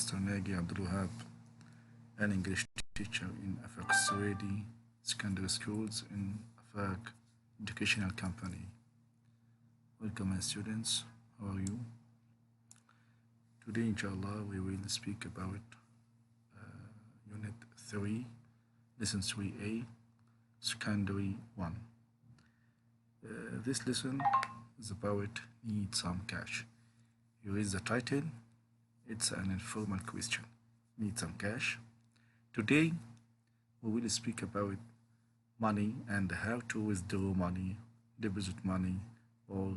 Mr. Nagy Abdulwahab, an English teacher in Afaq Swedi Secondary Schools in Afaq Educational Company. Welcome, my students. How are you? Today, inshallah, we will speak about Unit 3, Lesson 3A, Secondary 1. This lesson is about need some cash. Here is the title. It's an informal question. Need some cash. Today, we will speak about money and how to withdraw money, deposit money, or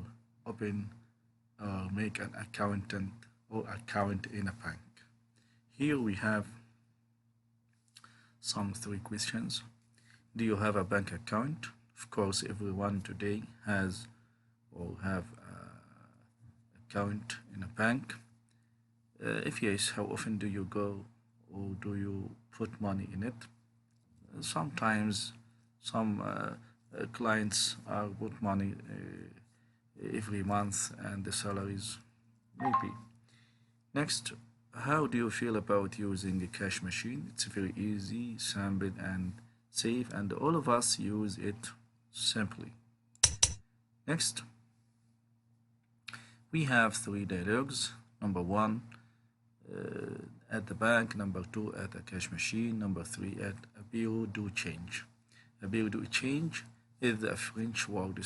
open or make an account in a bank. Here we have some three questions. Do you have a bank account? Of course, everyone today has or have account in a bank. If yes, how often do you go or do you put money in it? Sometimes some clients put money every month and the salaries maybe. Next, how do you feel about using a cash machine? It's very easy, simple and safe, and all of us use it simply. Next, we have three dialogues. Number one, at the bank. Number two, at a cash machine. Number three, at a bureau de change. A bureau de change is a French word.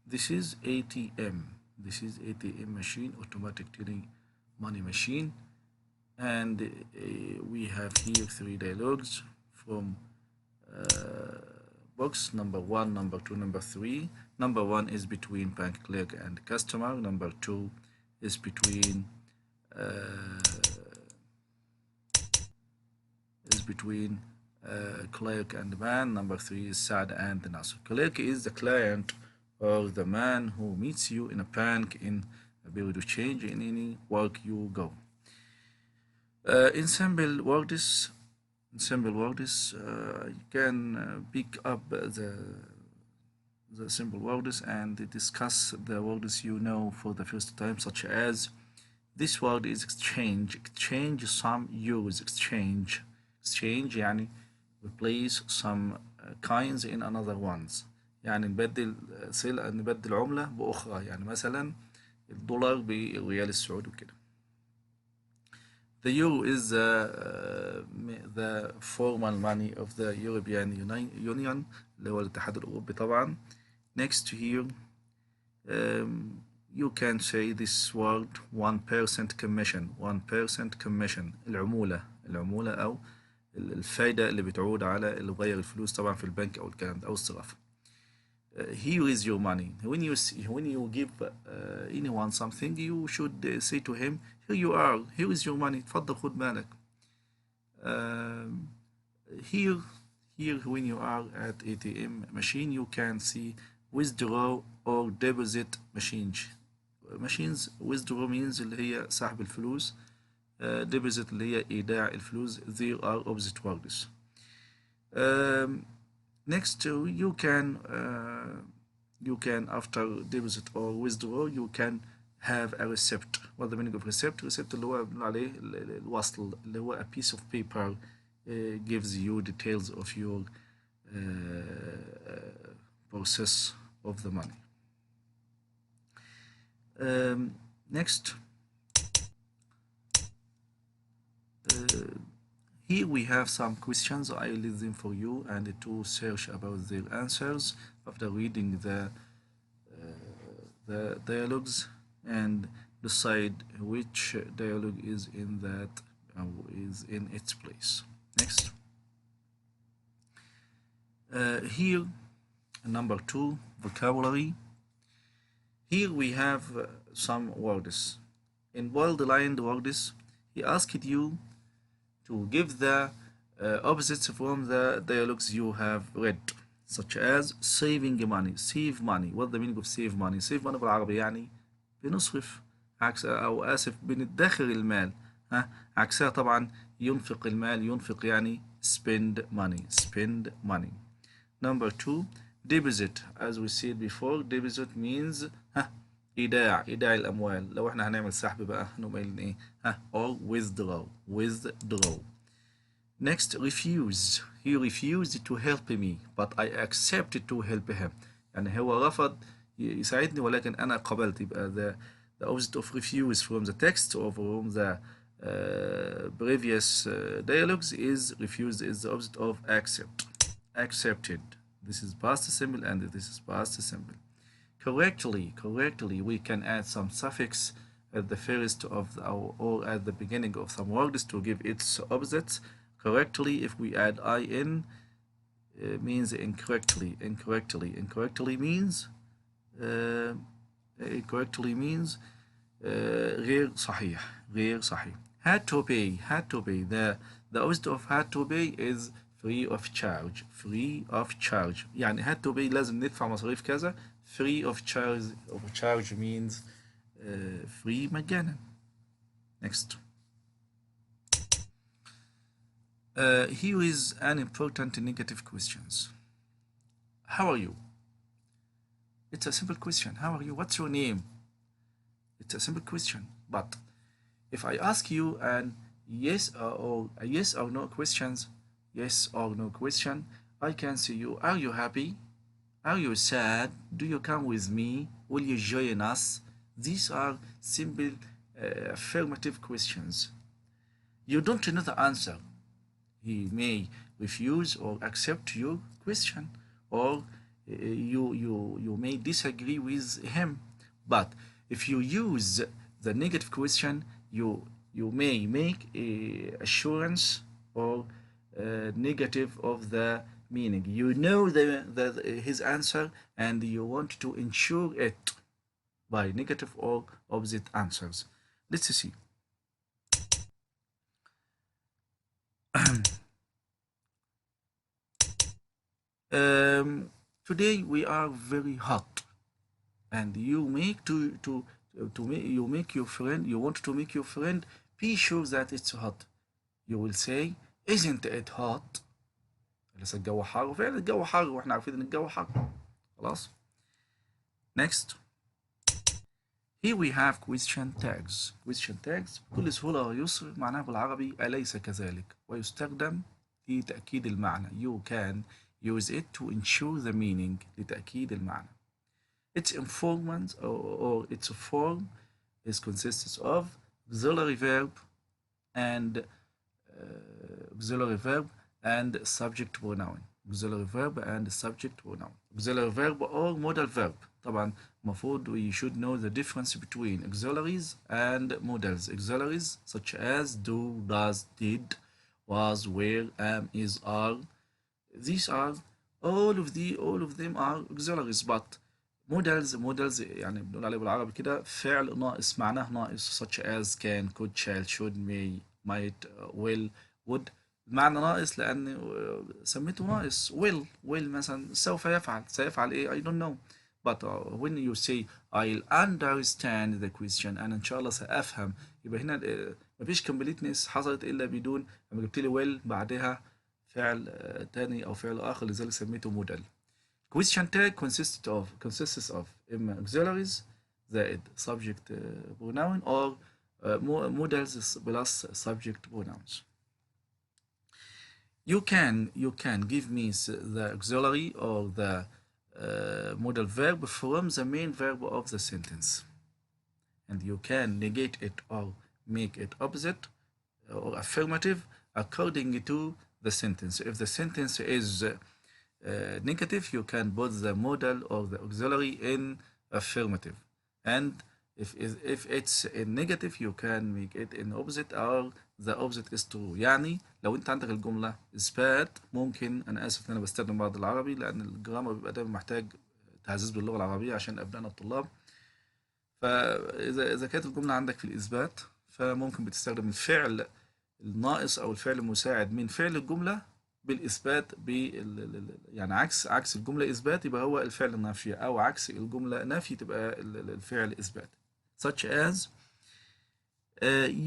This is ATM. This is ATM machine, automatic telling money machine, and we have here three dialogues from box number one, number two, number three. Number one is between bank clerk and customer. Number two is between clerk and man. Number three is Saad and Nasser. Clerk is the client or the man who meets you in a bank, in a bureau de change, in any work you go. In simple words, you can pick up the simple words and discuss the words you know for the first time, such as this word is exchange. Exchange some use. Exchange يعني replace some kinds in another ones. يعني نبدل عملة بأخرى، يعني مثلا الدولار بالريال السعودي وكده. The euro is the formal money of the European Union اللي هو الاتحاد الأوروبي طبعا. Next here, you can say this word 1% commission. 1% commission العمولة أو الفايدة اللي بتعود على اللي بغير الفلوس طبعا في البنك أو الكلام ده أو الصرافة. Here is your money. When you give anyone something, you should say to him, here you are, here is your money, تفضل خد بالك. Here when you are at ATM machine, you can see withdraw or deposit machines. Withdraw means اللي هي سحب الفلوس. Deposit اللي هي إيداع الفلوس. There are opposite words. Next, you can after deposit or withdraw, you can have a receipt. What the meaning of receipt? Receipt اللي هو بنقول عليه الوصل، اللي هو a piece of paper gives you details of your process of the money. Next, here we have some questions. I leave them for you and to search about their answers after reading the dialogues and decide which dialogue is in its place. Next, here number two, vocabulary. Here we have some words. In bold-lined words, he asked you to give the opposites from the dialogues you have read, such as saving money. Save money. What the meaning of save money? Save money بالعربي يعني بنصرف، عكس أو آسف بندخر المال. عكسها طبعا ينفق المال. ينفق يعني spend money. Number two, deposit. As we said before, deposit means إيداع الأموال. لو إحنا هنعمل سحب بقى هنقوم قايلين إيه؟ or withdraw. Next, refuse. He refused to help me, but I accepted to help him. يعني هو رفض يساعدني ولكن أنا قبلت. يبقى the opposite of refuse from the text or from the previous dialogues is refused is the opposite of accepted. This is past simple and this is past simple. Correctly, we can add some suffix at the first of or at the beginning of some words to give its opposites. Correctly, if we add in, means incorrectly. Incorrectly means غير صحيح. Had to pay. The opposite of had to pay is free of charge. يعني had to pay لازم ندفع مصاريف كذا. Free of charge means free مجانا. Next. Here is an important negative questions. How are you? It's a simple question. How are you? What's your name? It's a simple question. But if I ask you an yes or no questions, yes or no question, I can say you, are you happy? Are you sad? Do you come with me? Will you join us? These are simple affirmative questions. You don't know the answer. He may refuse or accept your question, or you may disagree with him. But if you use the negative question, you may make a assurance or negative of the meaning. You know his answer and you want to ensure it by negative or opposite answers. Let's see. Today we are very hot, and you make you make your friend. You want to make your friend be sure that it's hot. You will say, isn't it hot? لسه الجو حر، وفعلا الجو حر واحنا عارفين ان الجو حر. خلاص. Next. Here we have question tags. Question tags بكل سهولة ويسر معناها بالعربي أليس كذلك، ويستخدم لتأكيد المعنى. You can use it to ensure the meaning لتأكيد المعنى. Its informant or its form is consists of auxiliary verb and subject pronoun. Auxiliary verb and subject pronoun. Auxiliary verb or modal verb. طبعا المفروض we should know the difference between auxiliaries and modals. Auxiliaries such as do, does, did, was, were, am, is, are. These are all of them are auxiliaries. But modals يعني بنقول عليه بالعربي كده فعل ناقص، معناه ناقص such as can, could, shall, should, may, might, will, would. المعنى ناقص لأن سميته ناقص. will مثلا سوف يفعل، سيفعل إيه I don't know. But when you say I'll understand the question أنا إن شاء الله سأفهم، يبقى هنا مفيش completeness حصلت إلا بدون لما جبت لي will بعدها فعل تاني أو فعل آخر، لذلك سميته modal. Question tag consists of إما auxiliaries زائد subject pronoun or modals plus subject pronouns. You can give me the auxiliary or the modal verb from the main verb of the sentence, and you can negate it or make it opposite or affirmative according to the sentence. If the sentence is negative, you can put the modal or the auxiliary in affirmative, and if it's in negative you can make it in opposite or the opposite is true. يعني لو انت عندك الجملة اثبات، ممكن، انا اسف ان انا بستخدم بعض العربي لان الجرامر بيبقى دايما محتاج تعزيز باللغة العربية عشان ابنائنا الطلاب. فاذا كانت الجملة عندك في الاثبات فممكن بتستخدم الفعل الناقص او الفعل المساعد من فعل الجملة بالاثبات يعني عكس الجملة اثبات يبقى هو الفعل النافية، او عكس الجملة نفي تبقى الفعل اثبات. such as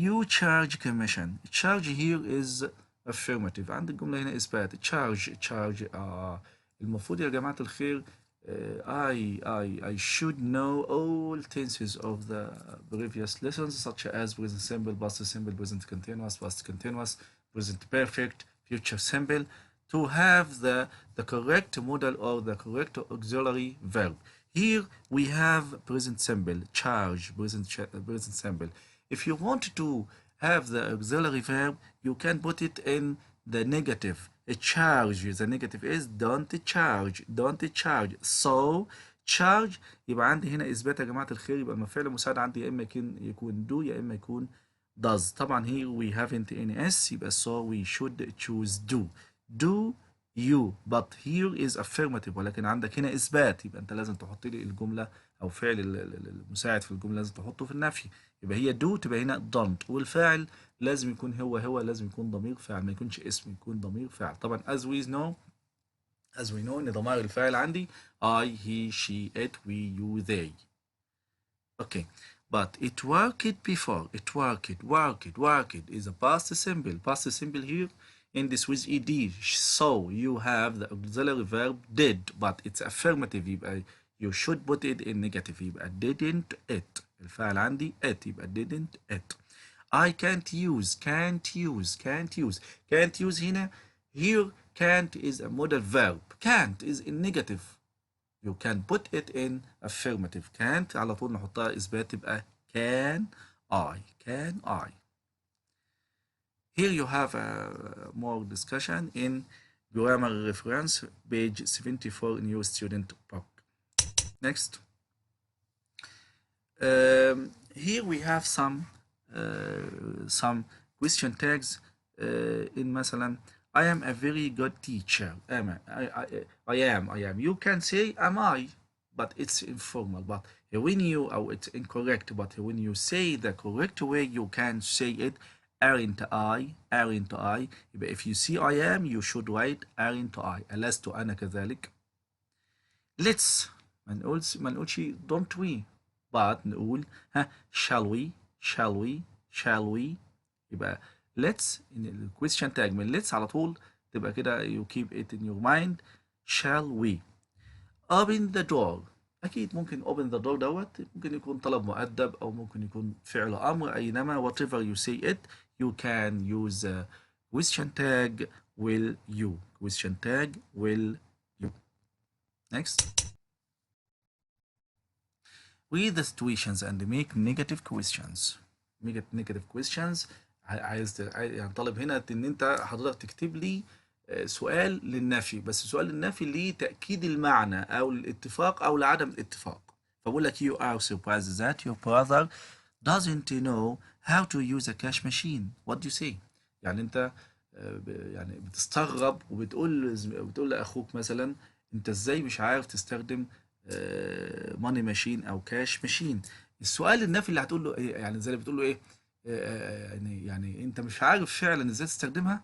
you charge commission. Charge here is affirmative. عند الجملة هنا إثبات. charge المفروض يا جماعة الخير I should know all tenses of the previous lessons, such as present simple, past simple, present continuous, past continuous, present perfect, future simple, to have the correct modal or the correct auxiliary verb. Here we have present simple, charge, present simple. If you want to have the auxiliary verb, you can put it in the negative. A charge, the negative is don't charge. So charge يبقى عندي هنا إثبات يا جماعة الخير، يبقى المفعول المساعد عندي يا إما يكون do يا إما يكون does. طبعا here we haven't any s، يبقى so we should choose do you. but here is affirmative، ولكن عندك هنا إثبات، يبقى أنت لازم تحط لي الجملة أو فعل المساعد في الجملة لازم تحطه في النفي. يبقى هي do تبقى هنا don't، والفاعل لازم يكون هو لازم يكون ضمير فاعل، ما يكونش اسم، يكون ضمير فاعل. طبعا as we know ان ضمائر الفاعل عندي I, he, she, it, we, you, they. Okay, but it worked before. It worked is a past simple. Past simple here in this with ed. So you have the auxiliary verb did, but it's affirmative. يبقى you should put it in negative. يبقى didn't it. الفاعل عندي it، يبقى didn't it. I can't use هنا. Here can't is a modal verb. Can't is in negative. You can put it in affirmative. can't على طول نحطها إثبات تبقى can I. Here you have more discussion in grammar reference, page 74 in your student book. Next. Here we have some question tags in مثلا I am a very good teacher. I am. You can say am I, but it's informal. But when you, or it's incorrect, but when you say the correct way, you can say it aren't I. يبقى if you see I am, you should write aren't I. ألست أنا كذلك. Let's ما نقولش don't we, but نقول shall we. يبقى let's in the question tag من let's على طول تبقى كده you keep it in your mind. shall we open the door. أكيد ممكن open the door دوت ممكن يكون طلب مؤدب أو ممكن يكون فعل أمر، أينما whatever you say it you can use a question tag will you. Next. Read the situations and make negative questions. يعني طالب هنا ان انت حضرتك تكتب لي سؤال للنفي، بس سؤال للنفي لتأكيد المعنى او الاتفاق او لعدم الاتفاق. فبقول لك you are surprised that your brother doesn't know how to use a cash machine. What do you say؟ يعني انت يعني بتستغرب وبتقول لاخوك مثلا انت ازاي مش عارف تستخدم ماني ماشين او كاش ماشين. السؤال النفي اللي هتقول له ايه؟ يعني زي اللي بتقول له ايه، يعني انت مش عارف فعلا ازاي تستخدمها،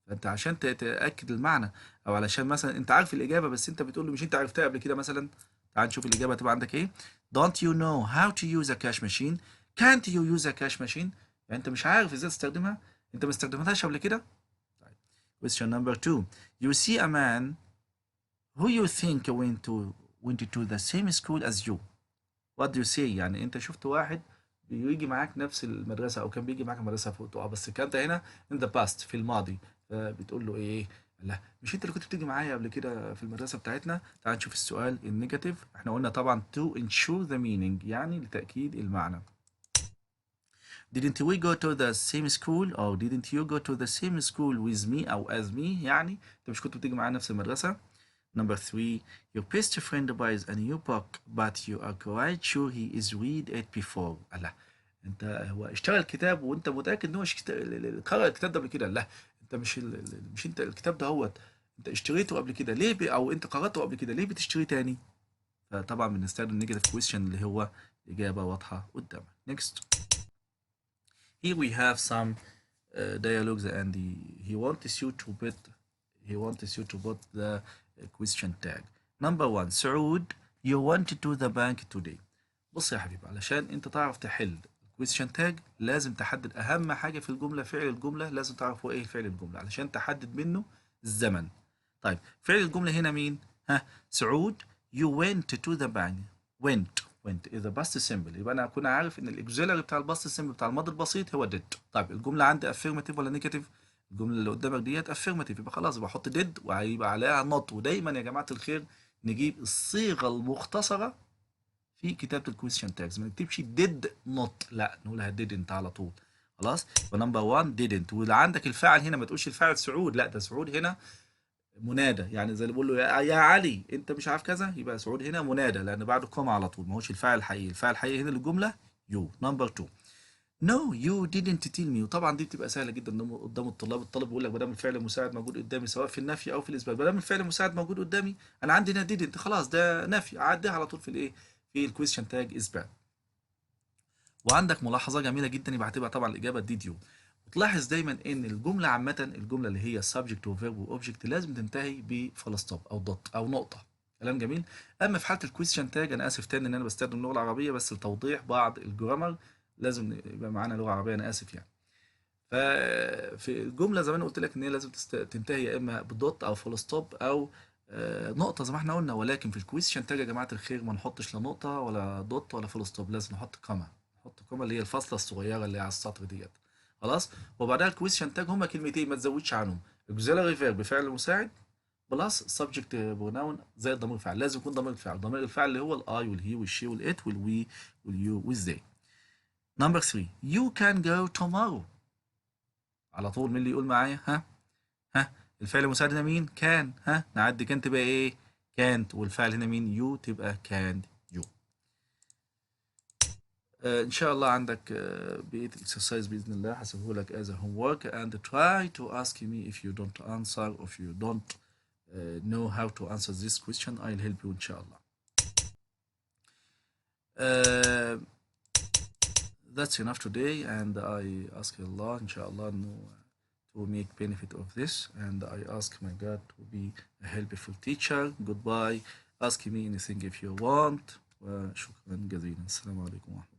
فانت عشان تاكد المعنى او علشان مثلا انت عارف الاجابه بس انت بتقول له مش انت عرفتها قبل كده مثلا. تعال نشوف الاجابه هتبقى عندك ايه. don't you know how to use a cash machine. can't you use a cash machine. يعني انت مش عارف ازاي تستخدمها، انت ما استخدمتهاش قبل كده. طيب. question number 2. you see a man who you think went to the same school as you. what do you say؟ يعني انت شفت واحد بيجي معاك نفس المدرسة او كان بيجي معاك المدرسة فوق بس الكلام ده هنا in the past في الماضي، فبتقول له ايه؟ لا مش انت اللي كنت بتيجي معايا قبل كده في المدرسة بتاعتنا. تعال نشوف السؤال النيجاتيف. احنا قلنا طبعا to ensure the meaning يعني لتأكيد المعنى. didn't we go to the same school or didn't you go to the same school with me او as me، يعني انت مش كنت بتيجي معايا نفس المدرسة. Number 3. Your best friend buys a new book but you are quite sure he is read it before. لا انت هو اشترى الكتاب وانت متاكد ان هو قرأ الكتاب ده قبل كده. لا انت مش انت الكتاب ده هو انت اشتريته قبل كده ليه او انت قرأته قبل كده ليه بتشتريه تاني؟ فطبعا بنستخدم negative question اللي هو اجابه واضحه قدامك. Next. Here we have some dialogues and he wants you to put the question tag. Number 1. سعود you want to the bank today. بص يا حبيبي، علشان انت تعرف تحل question tag لازم تحدد اهم حاجة في الجملة، فعل الجملة. لازم تعرف هو ايه فعل الجملة علشان تحدد منه الزمن. طيب فعل الجملة هنا مين؟ سعود you went to the bank. went إذا past simple يبقى أنا أكون عارف إن الأكسيلري بتاع الباست سيمبل بتاع الماضي البسيط هو did. طيب الجملة عندي affirmative ولا negative؟ الجملة اللي قدامك ديت affirmative يبقى خلاص بحط did وهيبقى عليها not. ودايما يا جماعة الخير نجيب الصيغة المختصرة في كتابة الكويستشن تاجز. ما نكتبش did not، لا نقولها didn't على طول. خلاص يبقى نمبر 1 didn't. واللي عندك الفاعل هنا ما تقولش الفاعل سعود، لا ده سعود هنا منادى، يعني زي اللي بيقول له يا علي انت مش عارف كذا، يبقى سعود هنا منادى لان بعده كوما على طول، ما هوش الفاعل الحقيقي. الفاعل الحقيقي هنا للجمله يو. نمبر 2 No you didn't tell me. وطبعا دي بتبقى سهله جدا قدام الطلاب. الطالب بيقول لك ما دام الفعل المساعد موجود قدامي سواء في النفي او في الاثبات، ما دام الفعل المساعد موجود قدامي انا عندي هنا didn't خلاص ده نفي، اعديها على طول في الايه في الكويستشن تاج اثبات. وعندك ملاحظه جميله جدا يبقى هتبقى طبعا الاجابه did you. وتلاحظ دايما ان الجمله عامه الجمله اللي هي subject وverb واوبجكت لازم تنتهي بفول ستوب او دوت او نقطه. كلام جميل. اما في حاله الكويستشن تاج انا اسف تاني ان انا بستخدم اللغه العربيه بس لتوضيح بعض الجرامر لازم يبقى معانا لغه عربيه، انا اسف يعني. ففي الجمله زي ما انا قلت لك ان هي لازم تنتهي يا اما بالدوت او فول ستوب او نقطه زي ما احنا قلنا. ولكن في الكويستشن تاج يا جماعه الخير ما نحطش لا نقطه ولا دوت ولا فول ستوب، لازم نحط كوما. نحط كوما اللي هي الفاصله الصغيره اللي على السطر ديت. خلاص. وبعدها الكويستشن تاج هما كلمتين ما تزودش عنهم. auxiliary فيرب بفعل مساعد بلس subject pronoun زي ضمير الفاعل. لازم يكون ضمير الفاعل. ضمير الفاعل اللي هو الاي والهي والشي والات والوي واليو والزي. نمبر 3 you can go tomorrow. على طول مين اللي يقول معايا؟ ها الفعل المساعد هنا مين؟ كان. نعدي كان تبقى ايه؟ كانت. والفعل هنا مين؟ يو تبقى كان يو. ان شاء الله عندك بقيه الاكسرسايز باذن الله هسيبه لك as a homework and try to ask me if you don't answer or if you don't know how to answer this question. I'll help you ان شاء الله. That's enough today and I ask Allah inshallah to make benefit of this and I ask my God to be a helpful teacher. Goodbye. Ask me anything if you want. وشكرا جزيلا. السلام عليكم ورحمة الله.